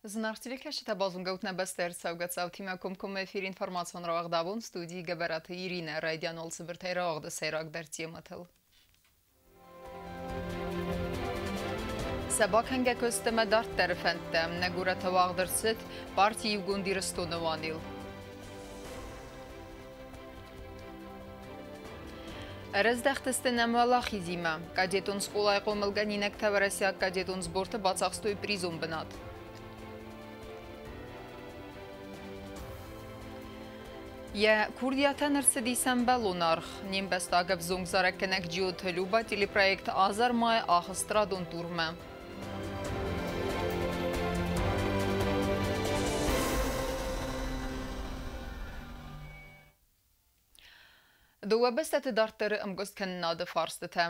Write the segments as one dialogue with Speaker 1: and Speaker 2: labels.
Speaker 1: Զնարցիլիքաշը բազում գուտնաբաստեր ծավգացավ թիմակում էֆիր ինվորմացիոն ռաղդավուն ստուդիի գբարատը Իրինա ռայդյան olsı bir teyre seyrak dertiye matıl. Sabak henge kösteme dart terifente, negura tavağdırsıt, partiyi gundiristonu vanil. Răzdăxtăstăne mălaxizime, cadetun scolai qomilganinek tavarasiak cadetun zbortă bațaxtoi prizum bınat. Я Курдиятан Ирсидисен Белунарх, Нимбестагов Зунгзарекенек Джиотелюба телепроект Азармай Ахастрадун Турме. Դուաբեստը դարտերը ըմգոստ կննադը ֆարստը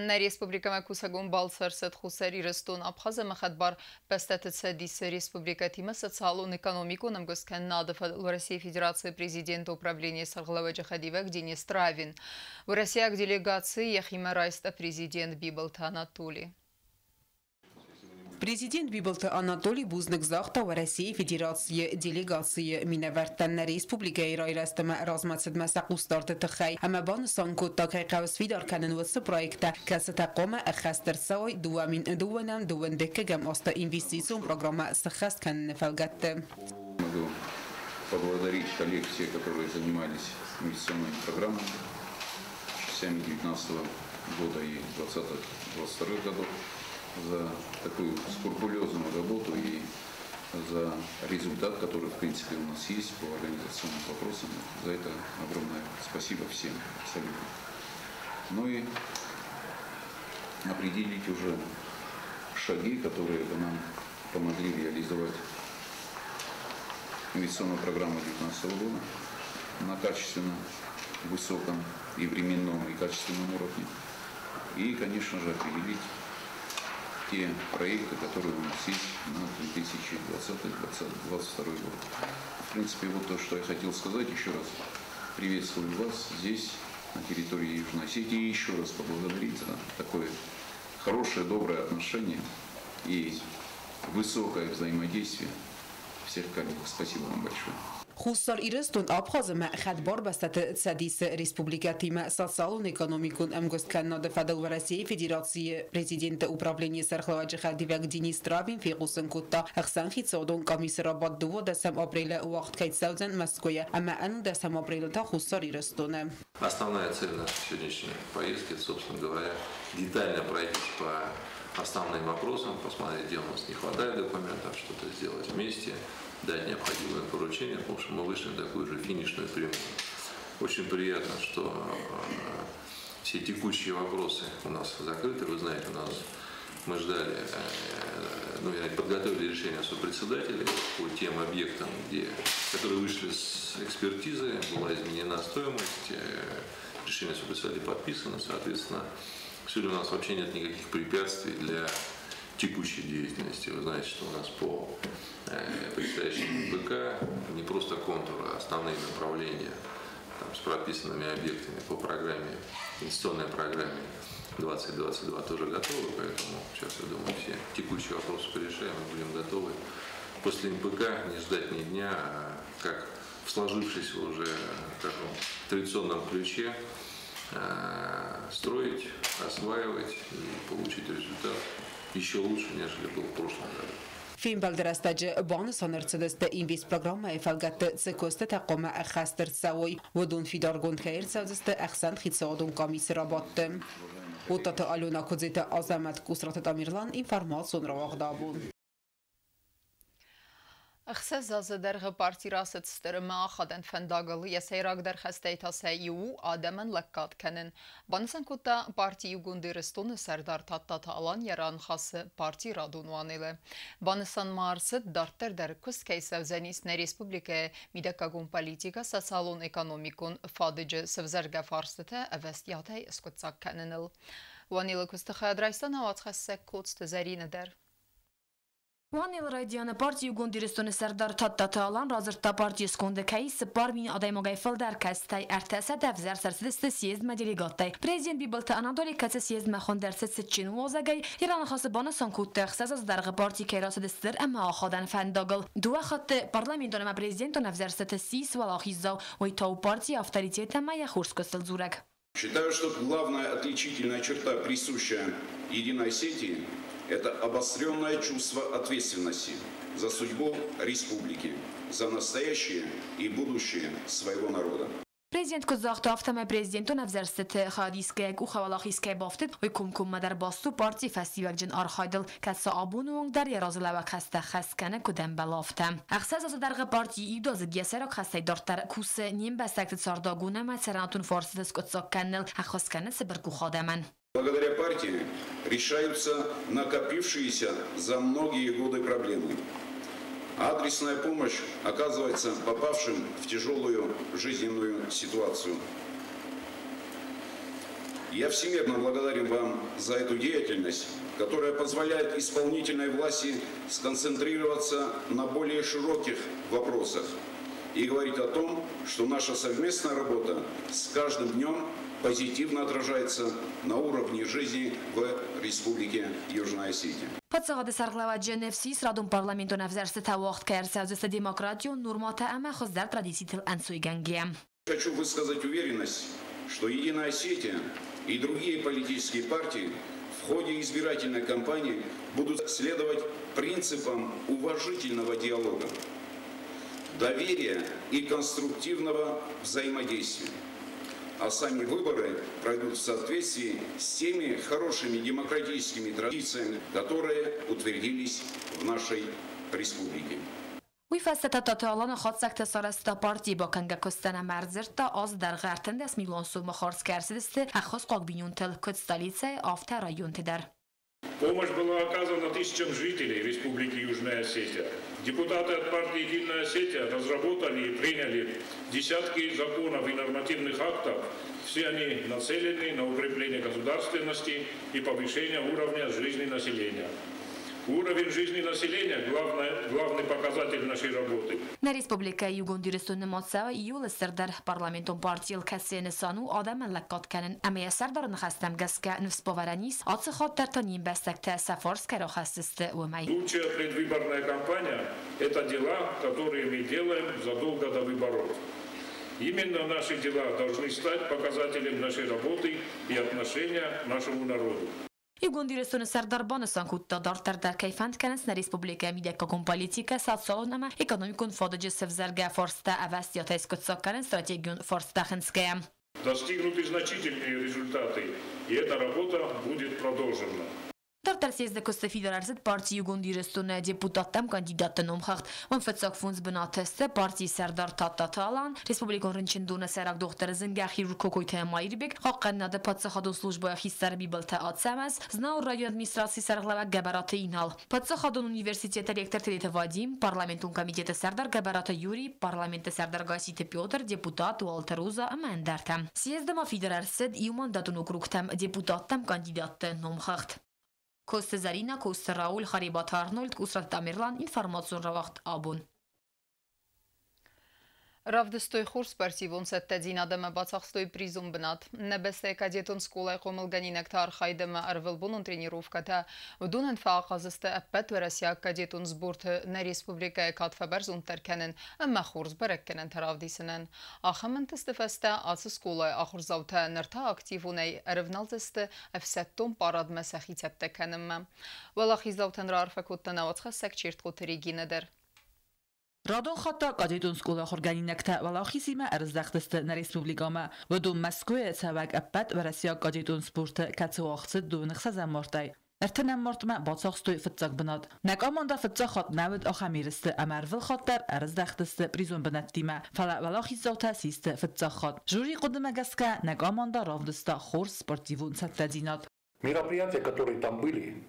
Speaker 1: Ներ Ռեսպուբլիկա մեկուսագուն բալսեր սետ խուսեր իրստուն ապխազը մխատբար բեստը ցեդիսը Республика Тима социалон экономикон ըմգոստ կննադը Россия Федерации президент управления Сарглаваджа Хадивек Денис Травин. В России делегации Яхима Райста президент Бибалта Анатолий.
Speaker 2: Президент Бибалта Анатолий Бузник захта в России Федерации делегации Минавертен Республика Ирайрастама размацед масакустарты тхай ама бансан кутта кайқавс видар канен ватса проекта касатақома ахастер сой дуамин дуанам дуандекке гам оста инвестицион программа сахаст канен фалгатте.
Speaker 3: Могу поблагодарить коллег, все, которые занимались инвестиционной программой с 2019 года и 2020-2022 годов, за такую скрупулезную работу и за результат, который, в принципе, у нас есть по организационным вопросам. За это огромное спасибо всем абсолютно. Ну и определить уже шаги, которые бы нам помогли реализовать инвестиционную программу 2019 года на качественно высоком и временном, и качественном уровне. И, конечно же, определить те проекты, которые у нас есть на 2020-2022 год. В принципе, вот то, что я хотел сказать. Еще раз приветствую вас здесь, на территории Южной Осетии, и еще раз поблагодарить за такое хорошее, доброе отношение и высокое взаимодействие всех коллег. Спасибо вам большое.
Speaker 2: Хуссар ирстун абхаза ма хадбар бастат цадис Республика Тима социалон экономикун амгост канада фадал в России Федерации президента управления Сарглаваджа Хадивек Денис Травин фигусен кутта ахсан хитсодон комиссара бад 2 апреля уақт кайтсаузен Москве ама ан 10 апреля та хуссар ирстун.
Speaker 4: Основная цель нашей сегодняшней поездки, собственно говоря, детально пройтись по основным вопросам, посмотреть, где у нас не хватает документов, что-то сделать вместе, дать необходимые поручения, потому что мы вышли на такую же финишную прямую. Очень приятно, что все текущие вопросы у нас закрыты. Вы знаете, мы ждали, подготовили решение сопредседателей по тем объектам, которые вышли с экспертизы, была изменена стоимость, решение сопредседателей подписано, соответственно, сегодня у нас вообще нет никаких препятствий для текущей деятельности. Вы знаете, что у нас по предстоящему БК не просто контуры, а основные направления там, с прописанными объектами по программе, инвестиционной программе 2022 тоже готовы, поэтому сейчас, я думаю, все текущие вопросы порешаем и будем готовы после МПК не ждать ни дня, а как в сложившейся уже, скажем, традиционном ключе строить, осваивать и получить результат еще лучше, нежели был в прошлом году.
Speaker 2: فيلم بالدرستاج بانس هنرتدست إنفيس برنامج فلقت سكوست تقوم أخستر سوي ودون في دارجون خير سوزست أحسن خدصادون قميص رباط وتتألون كزيت أزمت كسرة أميرلان إنفورماسيون رواقدابون.
Speaker 1: Xsezazı derği parti rasıtstırı maaxadan fendagalı yasayrak derxesteyta seyu adamın lakkat kenin. Banısan kutta partiyi gundiristonu serdar tattata alan yaran xası parti radunvanılı. Banısan marsı dartır der kuskey sevzenisne Respublika midakagun politika sosalon ekonomikun fadıcı sevzerge farsıtı evestiyatay iskutsak keninil. Vanılı kustaxı adraystan avat xessek kutst zerine der.
Speaker 5: Ванил радиана партию гундиристуны сардар таттаталан разырта партию скунды кайсы пармин адаймогай фылдар кастай артаса давзар сарсидисты съездма делегаттай. Президент бибылты Анадолий касы съездма хондерсы ситчин возагай иран хасы бана санкуттах сазаздарғы партии кайрасыдыстыр әмі ахадан фәндагыл. Дуа хатты парламентоныма президенту навзарсы тссис валахиззау уйтау партии авторитета мая хурскосыл зурак.
Speaker 6: Считаю, что главная отличительная черта, присущая Единой Осетии, это обостренное чувство ответственности за судьбу республики, за настоящее и будущее своего народа.
Speaker 5: Президент Кузахта автома президенту навзарсыт хадискек ухавалахискек бафтит ойкумкум мадар басту парти фестивал джин архайдыл каса абунуң дар яразылава каста хасканы куден балафта. Ахсаз азадарга парти идозы гесерак хастай дортар кусы ним бастакты сардагуна масаранатун форсидас кутсакканныл ахасканы сибирку хадаман.
Speaker 6: Благодаря партии решаются накопившиеся за многие годы проблемы. Адресная помощь оказывается попавшим в тяжелую жизненную ситуацию. Я всемирно благодарен вам за эту деятельность, которая позволяет исполнительной власти сконцентрироваться на более широких вопросах и говорить о том, что наша совместная работа с каждым днем позитивно отражается на уровне жизни в Республике Южная Осетия.
Speaker 5: Подсагады сарглава Дженевси срадун парламенту навзарсы тавахт кайрсавзыса демократию нурмата ама хоздар традициятыл ансуйгангия.
Speaker 6: Хочу высказать уверенность, что Единая Осетия и другие политические партии в ходе избирательной кампании будут следовать принципам уважительного диалога, доверия и конструктивного взаимодействия. А сами выборы пройдут в соответствии с теми хорошими демократическими традициями, которые утвердились в нашей республике.
Speaker 5: ویفسته تاتالان خود سکت سرستا پارتی با کنگه کستن مرزرتا از در غرتنده از میلان سو مخارس کرسیدسته اخواست قاقبینون تل کد столице автор район тедер.
Speaker 7: Помощь была оказана тысячам жителей Республики Южная Осетия. Депутаты от партии «Единая Осетия» разработали и приняли десятки законов и нормативных актов. Все они нацелены на укрепление государственности и повышение уровня жизни населения. Уровень жизни населения – главный показатель нашей работы.
Speaker 5: На республика Югундиристун Моцава июля сардар парламентом партиил кассиен сану адам лаккат канен амия сардар нахастам гаска нвспованис ацхат дар таним бастакта сафарская рахасисты умай.
Speaker 7: Лучшая предвыборная кампания – это дела, которые мы делаем задолго до выборов. Именно наши дела должны стать показателем нашей работы и отношения к нашему народу.
Speaker 5: Югундиристун сардар банасан кутта дартар дар кайфанд канес на республика мидеккакун политика сатсалон ама экономикун фодаджи севзарга форста авастията искутсакканен стратегиун форстахенская.
Speaker 7: Достигнуты значительные результаты, и эта работа будет продолжена.
Speaker 5: Дартар съезда Коста Федерацит партии Югундиристун депутаттам кандидаты номхахт. Он фетсак фунз бинатесте партии сардар таттаталан республикон рынчиндуна сарак доктор зингахи рукокойта майрбек хаққаннады патсахадун службая хиссар бибалта атсамаз знау район администрации сарглава габараты инал. Патсахадун университета ректор Телета Вадим, парламентун комитета сардар габарата Юрий, парламента сардар Гасита Петр, депутат Уалтеруза амандарта. Съездама Федерацит и мандатун округтам депутаттам кандидаты номхахт. Коста Зарина, Коста Рауль, Харибат Арнольд, Кусрат Тамерлан, информацион равахт абун.
Speaker 1: Ravdստոյ խուրս պարսիվոն սետտեձին ադեմը բացախստոյ պրիզում բնատ, նեբեստե կադետոն սկուլայ խոմլ գանինակ թարխայ դեմը արվելբունոն տրենիրովկա թե վդունեն ֆաղազստը əppət վերասյակ կադետոն զբուրթը նե ռեսպուբլիկայ կատվաբər զունտերքենեն əmmə խուրս բրəkkենեն թարավդիսնեն. Ախամն տստվəստə ացı սկուլայ ախուրզավtə նրթա ակտիվունəy ərվնալzստը əfsətton parad məsəxi цəttəkənəmmə. Վալախիզավtən ռարfəkոտdən ավացխəսək չիրtqոտերի գինədər.
Speaker 2: رادون خطا قادیدون سکولا خورگانینکتا ولاخیسی ما ارزدختست نا ریسپوبلیکاما و دون مسکوی سواک اپت و رسیا قادیدون سپورت کتو آخصد دون خزن مرتای. ارتنم مرتما باطاقستوی فتزاق بناد. نک آماندا فتزاق خط نود آخامیرست امرول خطر ارزدختست پریزون بناد دیما فلا ولاخیزاوتا سیست فتزاق خط. جوری قدم گسکا نک آماندا равдоста خورس спортивун саттадинат.
Speaker 8: Мероприятия, которые там были,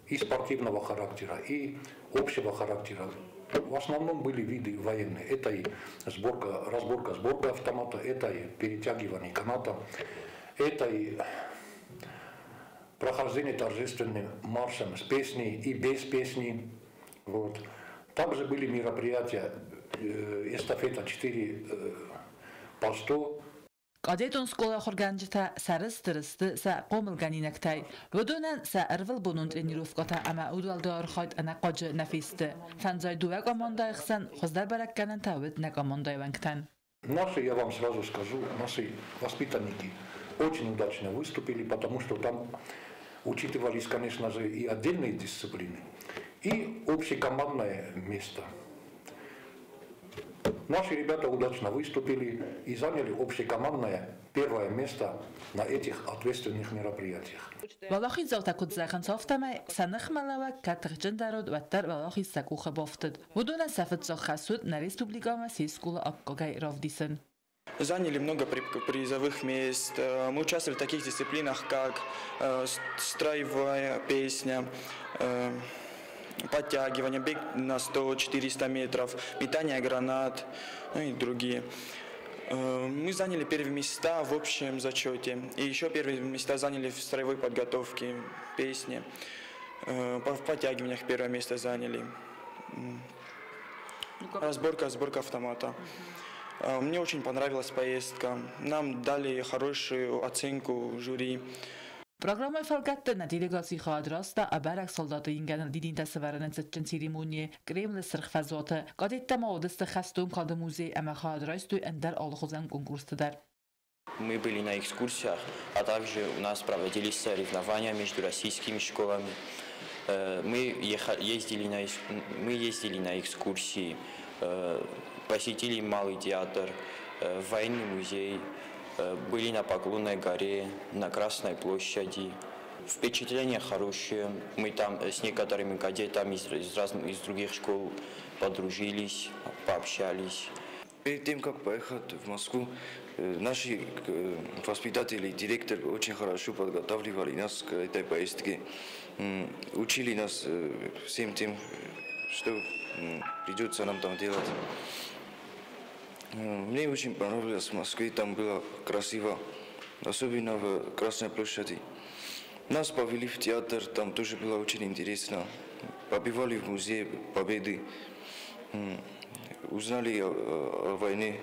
Speaker 8: и спортивного характера, и общего характера, в основном были виды военные. Это и разборка автомата, это и перетягивание каната, это и прохождение торжественным маршем с песней и без песни. Вот. Также были мероприятия эстафета 4 по 100.
Speaker 9: قضيتون سكولا خرجانجتا سرس ترست سا قوم الجنينكتاي ودونا سا أرفل بونون تنيروفكتا أما أودوال دار خايت أنا قاج نفيست فانزاي دوغا ماندا إخسان خزدار بركانن تاوت نكا ماندا وانكتان.
Speaker 8: Наши, я вам сразу скажу, наши воспитанники очень удачно выступили, потому что там учитывались, конечно же, и отдельные дисциплины, и общекомандное место. Наши ребята удачно выступили и заняли общекомандное первое место на этих ответственных мероприятиях.
Speaker 9: والله زوجتا كنت زاخن صافتما سنخ ملوا كترجن دارود وتر والله سكوخ بافتد ودون سفت زخسود نريسبوبليكا مسيسكولا أبقاي рафдисен.
Speaker 10: Заняли много призовых мест. Мы участвовали в таких дисциплинах, как строевая песня, подтягивание, бег на 100-400 метров, метание гранат, ну и другие. Мы заняли первые места в общем зачете. И еще первые места заняли в строевой подготовке, песне. В подтягиваниях первое место заняли. Разборка автомата. Мне очень понравилась поездка. Нам дали хорошую оценку жюри.
Speaker 9: Программой фалгатта на делегации хадраста абарак солдаты инган дидин тасваран цачен церемонии Кремль сырхфазота гадетта маудеста хастум кады музей ама хадрасту эндер алхозан конкурстадар.
Speaker 11: Мы были на экскурсиях, а также у нас проводились соревнования между российскими школами. Мы ездили на экскурсии, посетили Малый театр, военный музей, были на Поклонной горе, на Красной площади. Впечатления хорошие. Мы там с некоторыми кадетами из других школ подружились, пообщались.
Speaker 12: Перед тем, как поехать в Москву, наши воспитатели и директор очень хорошо подготавливали нас к этой поездке. Учили нас всем тем, что придется нам там делать. Мне очень понравилось в Москве, там было красиво, особенно в Красной площади. Нас повели в театр, там тоже было очень интересно. Побывали в музее Победы, узнали о войне,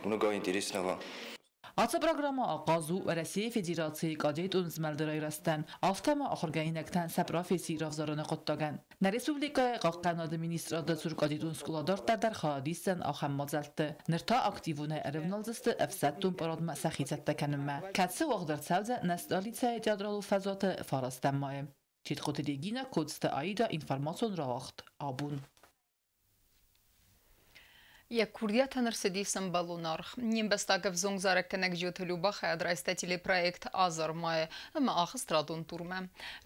Speaker 12: много интересного.
Speaker 9: Аца программа آغازو و رسیه فدراسیی قادیت اونزمالدرای رستن آفتما آخرگاهینکتن سپرافیسی رافزاران قطعان. نرسوبلیکای قاقناد مینیستراد سر قادیت اونسکولادار در خادیسن آخم مازلته. نرتا اکتیونه ارونالزست افسدتون پرادم سخیزت کنم. کاتس وقدر سوزه نستالیتسای تیادرالو فضات فارستم مایم. چیت خودلیگینا کدست آیدا اینفرماسون راخت آبون.
Speaker 1: Եկ Քուրդիաթը նրսեդիսն բալունարխ, նիմբեստակև զոնգզարեք կնեք ջյոթելու բախ է ադրայստետիլի պրայեկտ ազարմա է, ըմը ախս տրադուն տուրմ է։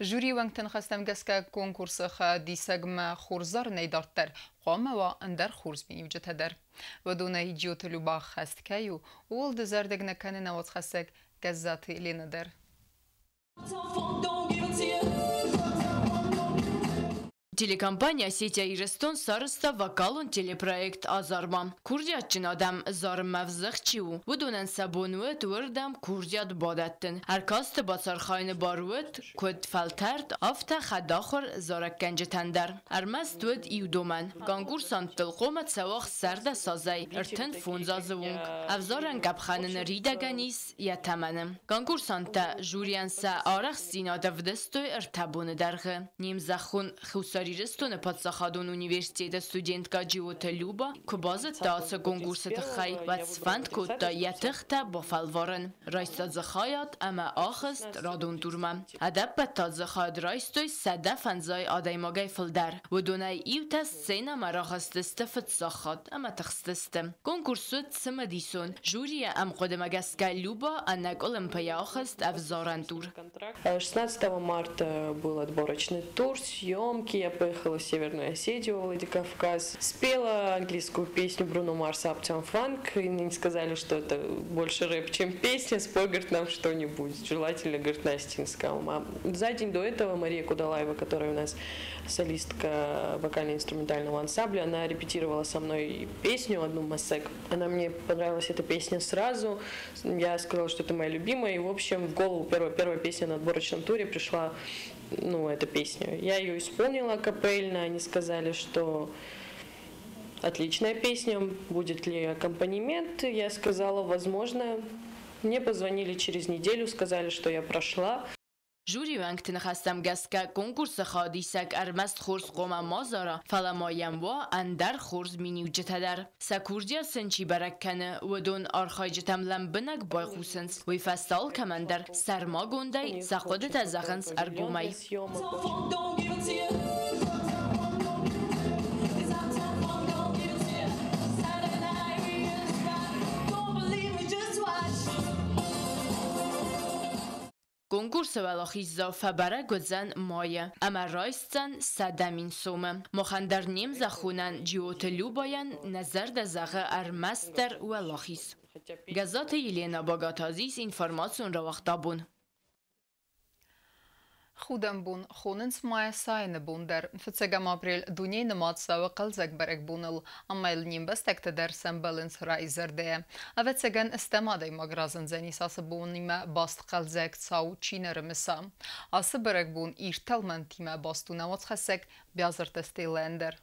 Speaker 1: Ժուրի վանքտն խստեմ գսկա կոնկուրսը դիսագմը խուրզար նեյդարտեր, խոմը վա ընդեր խուրզ բինիվ ջթեդեր։ Վդունը ջյոթելու բախ խստքայու, ուլ դզարդեգ նքանը նավոց խսեք գզզաթի լինըդեր։
Speaker 5: Телекомпания «Сетя Ирестон» сарыста вокалон телепроект «Азармам». Курдият чинадам зармав захчиу. Вудунан сабонует уэрдам курдият бадаттын. Аркаст бацархайны барует, код фалтерт, афта хадахор зараккенжетендер. Армаст уэд иудоман. Конкурсан тылқомат савах сарда сазай. Иртын фунзазывунг. Авзаран капханын ридаганис ятаманым. Конкурсанта журянса арах синада вдестой иртабуны даргы. Нимзахун хусар Рестона подсахадон университета студентка Джиота Люба, кубаза таца конкурса тхай, вацфанд кота ятхта бофалварен. Райста захаят, ама ахаст радон турма. Адапа тазахад райстой сада фанзай адаймагай филдар. Водонай иута сцена марахастеста фатсахат, ама тхстеста. Конкурсу цмадисон. Жюрия ам кодемагаска Люба, анак Олимпия ахаст авзаран тур.
Speaker 13: 16 марта был отборочный тур, съемки. Я поехала в Северную Осетию, Владикавказ. Спела английскую песню Бруно Марса «Uptown Funk». И мне сказали, что это больше рэп, чем песня. Спой, говорит, нам что-нибудь. Желательно, говорит, Настинского. А за день до этого Мария Кудалаева, которая у нас солистка вокально-инструментального ансамбля, она репетировала со мной песню одну «Массек». Она мне понравилась, эта песня сразу. Я сказала, что это моя любимая. И, в общем, в голову первая песня на отборочном туре пришла эту песню. Я ее исполнила капельно, они сказали, что отличная песня, будет ли аккомпанемент, я сказала, возможно. Мне позвонили через неделю, сказали, что я прошла.
Speaker 5: جوری وقت نخستم گسکه کنکورس خادیسک ارمست خورس قوم مازارا فلمایم و اندر خورز مینیو جتدر سکوردیا سنچی برکنه و دون آرخایجتم لمبنک بای خوسنس وی فستال کمندر سرما گنده سخودت از زخنس ارگومی کنکورس ولاخیزا فبره گذن مایه اما رایستن صدمین سومه مخندر نیم زخونن جیوتلو باین نظر دزغه ارمستر ولاخیز گزات یلینا باگاتازیس اینفرماسیون را وقتا بون
Speaker 1: خودم بون خوننس مای ساین بون در فتسگم آپریل دنیای نمادسا و قلزک برک بونل اما النیم بستکت در سنبالنس رای زرده اوت سگن استماده مگرازن زنی ساس بونیم باست قلزک تساو چینر مسا آس برک بون ایرتل من تیم باستو نمادس خسک بیازر تستی لندر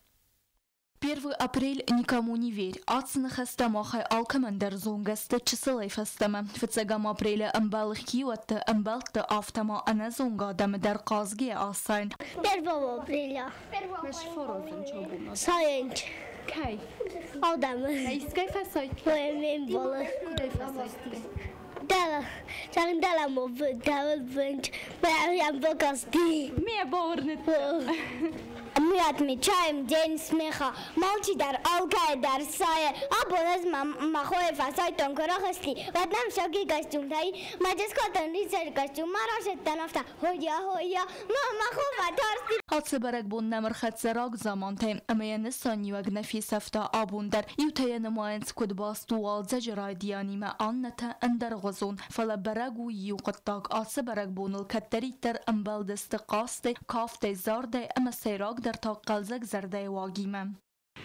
Speaker 14: 1 апрель никому не верь. Ацных астамахай алкамандер зонгасты чисылай фастама. 2 апреля амбалых киуатты амбалты автома ана зонга дамыдар казги асайн.
Speaker 15: 1 апреля. Сайенч.
Speaker 14: Кай.
Speaker 15: Алдамы.
Speaker 14: Искай фасай.
Speaker 15: Мен болы.
Speaker 14: Кудай фасай?
Speaker 15: Дала. Чагын дала мов давыл бынч. Бәрям бокасти.
Speaker 14: Мия баурнет.
Speaker 15: Мы отмечаем День смеха. Молчи дар алкай дар сая. Абоназ махоe фасай тонкорахасли. Ватнам шоки костюм тай. Маджескотан рицар костюм марашет танафта. Хоя. Махо фатарсти.
Speaker 14: Hatsı barek bun nemr xatserak zaman tayim. Ama yanistan yuag nefis hafta abundar. Yutaya nemayenz kud bastu walza jaray diyanime anneta ender gazon. Fala baregu yuqattak. Atsı barek bunul kattaritter ambaldesti qaste. Kafte zarde ama seyrak در تا قلزک زرده واگیمم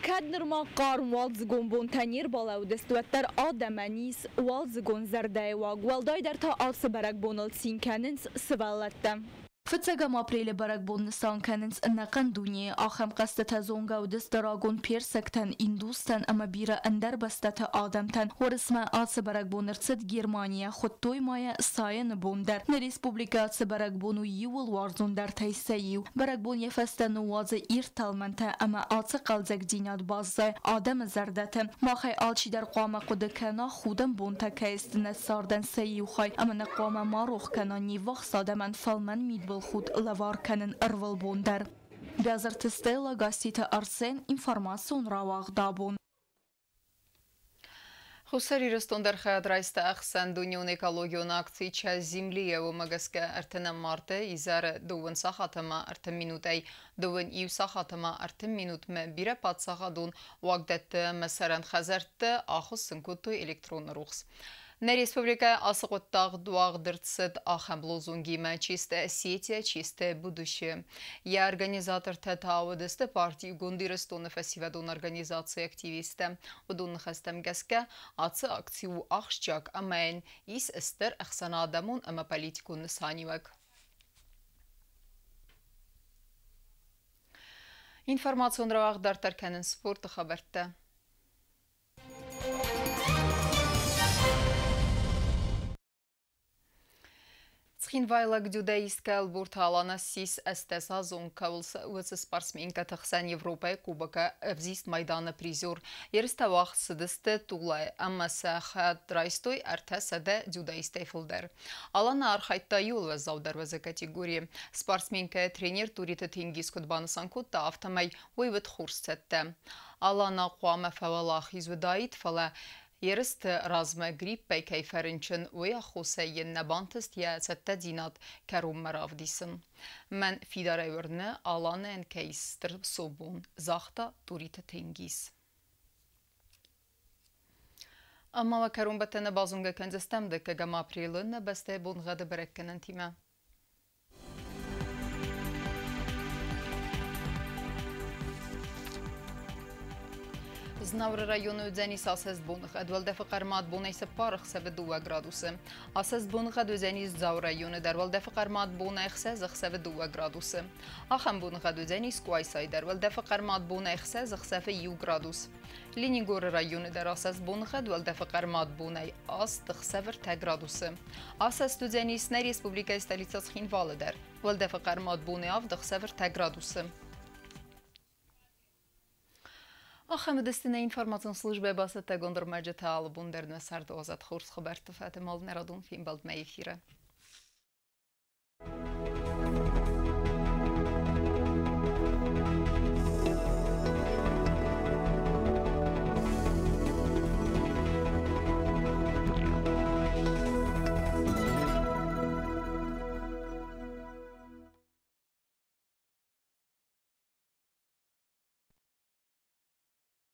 Speaker 16: کدنر ما قار والزگون بون تنیر بالا و دستوتر آدمانیس والزگون زرده واگ والدای در تا آس برک بونل سین کننس سوالتم
Speaker 14: فتسگم آپریل برک بون نسان کننس نقن دونی آخم قصد تزونگا و دست دراغون پیرسکتن ایندوستن اما بیره اندر بستت آدمتن و رسم آس برک بون رسد گرمانیا خود توی مایه ساین بوندر نریسپوبلیکا آس برک بونو یول وارزون در تیسیو برک بون یفستن نواز ایرتالمنته اما آس قلزک دینات بازه آدم زردته ماخی آلچی در قوام قد کنا خودم بونتا که استنساردن سیو خای اما نقوام ما روخ کنا نیوخ سادمن فلمن مید خود لوار کنن ارول بوندر. بیازر تستیلا گاستیت ارسن اینفرماسیون را واغدابون.
Speaker 1: Хусари рестондар хаяд райста ахсан дуньон экологион акции ча земли у магаска артена марте изар довын сахатама артем минутай довын ив сахатама артем минут ме бире пат сахадун вагдетте месаран хазарте ахусын кутой электрон рухс. На республика асыготтаг дуагдыртсыд ахам лозунгима чистая Осетия, чистое будущее. Я организатор Татауадысты партии Гундирестона фасивадон организации активиста. Удун хастам гаска ацы акцию ахшчак амайн ис эстер ахсана адамун ама политику нысанивак. Информацион равагдар тарканын спорты хабарта. Цхинвайлак дюдаистка албурталана сис эстеса зонкавлс уц спортсменка тахсан Европа кубока взист майдана призер. Ерставах сыдысты тулай аммаса хат райстой артасада дюдаистай филдер. Алана архайтта юл ва завдар ва категории. Спортсменка тренер турита тенгиз кудбанасан кутта автомай уйвет хурсетте. Алана қуама фавалах изведаит фала Ерст разма гриппа кайферинчен ويا خوسين نبانتست يا ستدينات كروم مرافديسن من فيداري ورنه آلانن كيستر صوبون زاختا توريت تنجيس اما وكروم بتن بازونغا كنزستم دك جما ابريلن بسته بون غد بركنن تيما Znavr rayonu Dzenis asest bunğ edval defaqarmat bunaysa parx seve 2 graduсы. Asest bunğ Dzenis Zaur rayonu derval defaqarmat bunay xsezx seve 2 graduсы. Axam bunğ Dzenis Quaysay derval defaqarmat bunay xsezx seve 1 gradus. Leningor rayonu der asest bunğ edval defaqarmat bunay ast xsevr 1 graduсы. Asest Dzenis ne Respublika stolica Xinvalı der. Val defaqarmat bunay av xsevr 1 graduсы. Ахам дестина информационной службы басата гондор маджета албундерна сард озат хорс хабарт фатемал нерадун фимбалд мейфира.